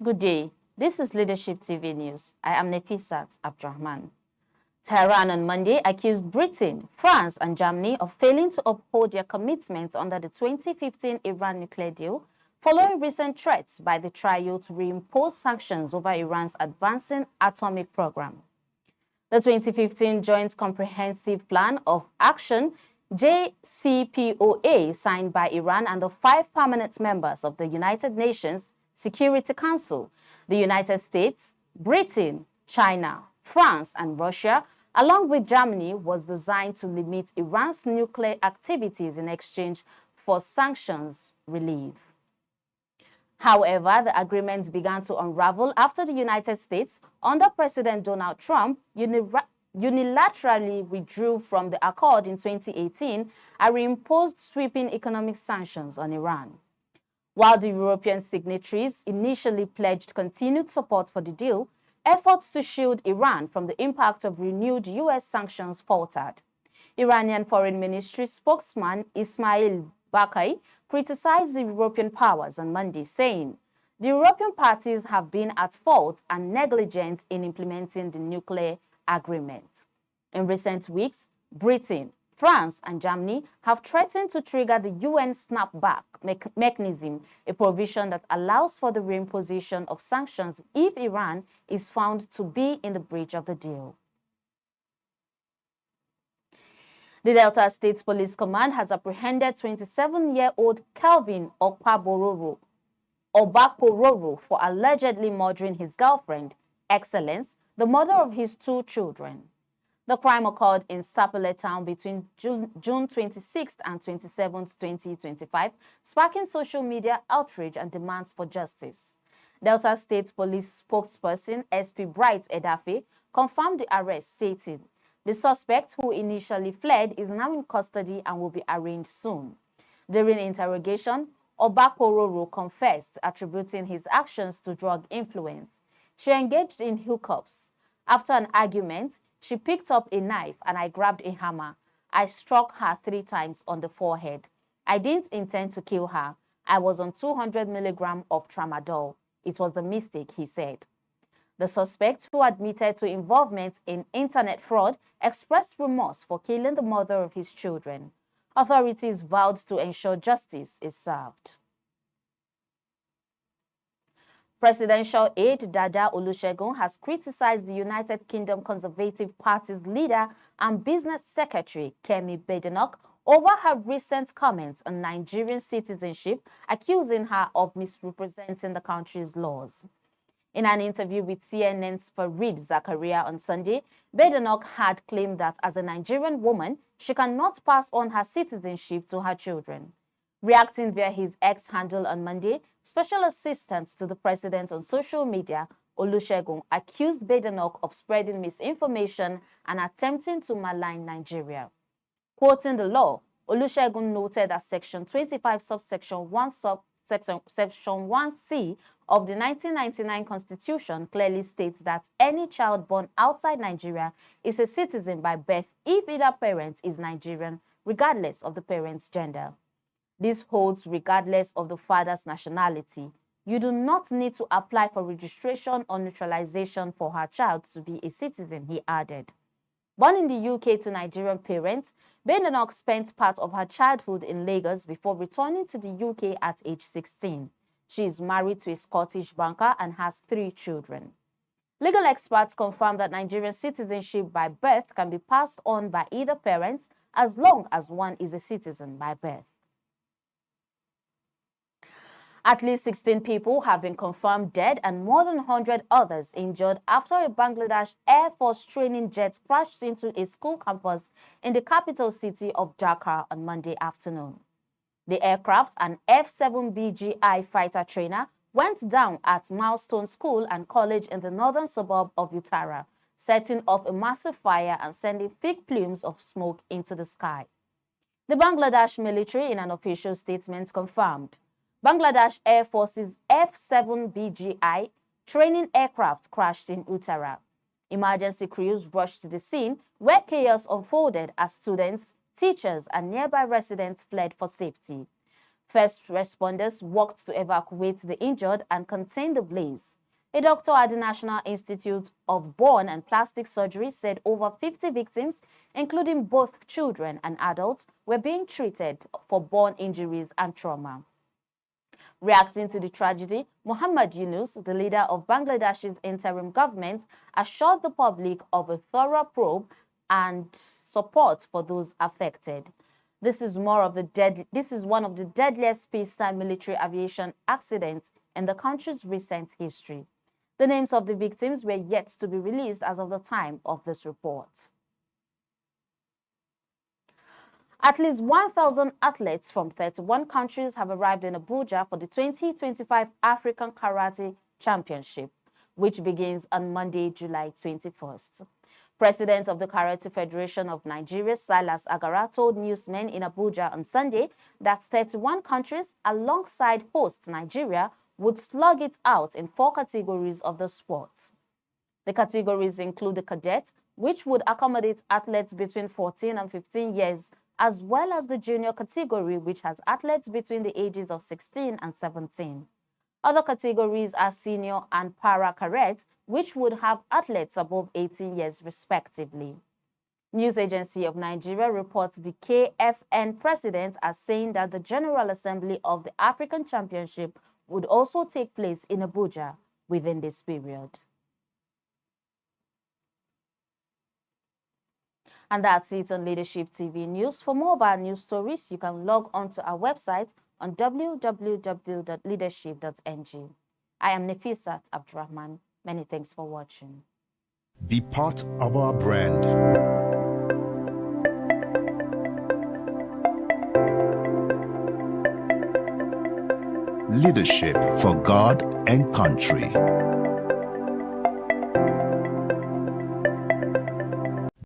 Good day. This is Leadership TV News. I am Nefisat Abdurrahman. Tehran on Monday accused Britain, France and Germany of failing to uphold their commitments under the 2015 Iran nuclear deal, following recent threats by the trio to reimpose sanctions over Iran's advancing atomic program. The 2015 Joint Comprehensive Plan of Action JCPOA, signed by Iran and the 5 permanent members of the United Nations Security Council, the United States, Britain, China, France, and Russia, along with Germany, was designed to limit Iran's nuclear activities in exchange for sanctions relief. However, the agreement began to unravel after the United States, under President Donald Trump, unilaterally withdrew from the accord in 2018 and reimposed sweeping economic sanctions on Iran. While the European signatories initially pledged continued support for the deal, efforts to shield Iran from the impact of renewed U.S. sanctions faltered. Iranian Foreign Ministry spokesman Ismail Bakai criticized the European powers on Monday, saying, "The European parties have been at fault and negligent in implementing the nuclear agreement." In recent weeks, Britain, France and Germany have threatened to trigger the UN snapback mechanism, a provision that allows for the reimposition of sanctions if Iran is found to be in the breach of the deal. The Delta State Police Command has apprehended 27-year-old Kelvin Okpabororo for allegedly murdering his girlfriend, Excellence, the mother of his 2 children. The crime occurred in Sapele town between June 26th and 27th, 2025, sparking social media outrage and demands for justice. Delta State Police spokesperson SP Bright Edafe confirmed the arrest, stating, "The suspect, who initially fled, is now in custody and will be arraigned soon." During interrogation, Obakororo confessed, attributing his actions to drug influence. She engaged in hookups. After an argument, she picked up a knife and I grabbed a hammer. I struck her 3 times on the forehead. I didn't intend to kill her. I was on 200 milligrams of Tramadol. It was a mistake, he said. The suspect, who admitted to involvement in internet fraud, expressed remorse for killing the mother of his children. Authorities vowed to ensure justice is served. Presidential aide Dada Olusegun has criticized the United Kingdom Conservative Party's leader and business secretary, Kemi Badenoch, over her recent comments on Nigerian citizenship, accusing her of misrepresenting the country's laws. In an interview with CNN's Farid Zakaria on Sunday, Badenoch had claimed that as a Nigerian woman, she cannot pass on her citizenship to her children. Reacting via his X handle on Monday, Special Assistant to the President on social media, Olusegun, accused Badenoch of spreading misinformation and attempting to malign Nigeria. Quoting the law, Olusegun noted that Section 25, subsection 1, Section 1C of the 1999 Constitution clearly states that any child born outside Nigeria is a citizen by birth if either parent is Nigerian, regardless of the parent's gender. This holds regardless of the father's nationality. You do not need to apply for registration or naturalization for her child to be a citizen, he added. Born in the UK to Nigerian parents, Badenoch spent part of her childhood in Lagos before returning to the UK at age 16. She is married to a Scottish banker and has 3 children. Legal experts confirm that Nigerian citizenship by birth can be passed on by either parent as long as one is a citizen by birth. At least 16 people have been confirmed dead and more than 100 others injured after a Bangladesh Air Force training jet crashed into a school campus in the capital city of Dhaka on Monday afternoon. The aircraft, an F-7BGI fighter trainer, went down at Milestone School and College in the northern suburb of Uttara, setting off a massive fire and sending thick plumes of smoke into the sky. The Bangladesh military, in an official statement, confirmed Bangladesh Air Force's F-7BGI training aircraft crashed in Uttara. Emergency crews rushed to the scene where chaos unfolded as students, teachers, and nearby residents fled for safety. First responders worked to evacuate the injured and contain the blaze. A doctor at the National Institute of Bone and Plastic Surgery said over 50 victims, including both children and adults, were being treated for bone injuries and trauma. Reacting to the tragedy, Muhammad Yunus, the leader of Bangladesh's interim government, assured the public of a thorough probe and support for those affected. This is one of the deadliest peacetime military aviation accidents in the country's recent history. The names of the victims were yet to be released as of the time of this report. At least 1,000 athletes from 31 countries have arrived in Abuja for the 2025 African Karate Championship, which begins on Monday, July 21st. President of the Karate Federation of Nigeria, Silas Agara, told newsmen in Abuja on Sunday that 31 countries, alongside host Nigeria, would slug it out in 4 categories of the sport. The categories include the cadet, which would accommodate athletes between 14 and 15 years, as well as the junior category, which has athletes between the ages of 16 and 17. Other categories are senior and para cadet, which would have athletes above 18 years respectively. News Agency of Nigeria reports the KFN president as saying that the General Assembly of the African Championship would also take place in Abuja within this period. And that's it on Leadership TV News. For more about news stories, you can log on to our website on www.leadership.ng. I am Nefisat Abdurrahman. Many thanks for watching. Be part of our brand. Leadership for God and country.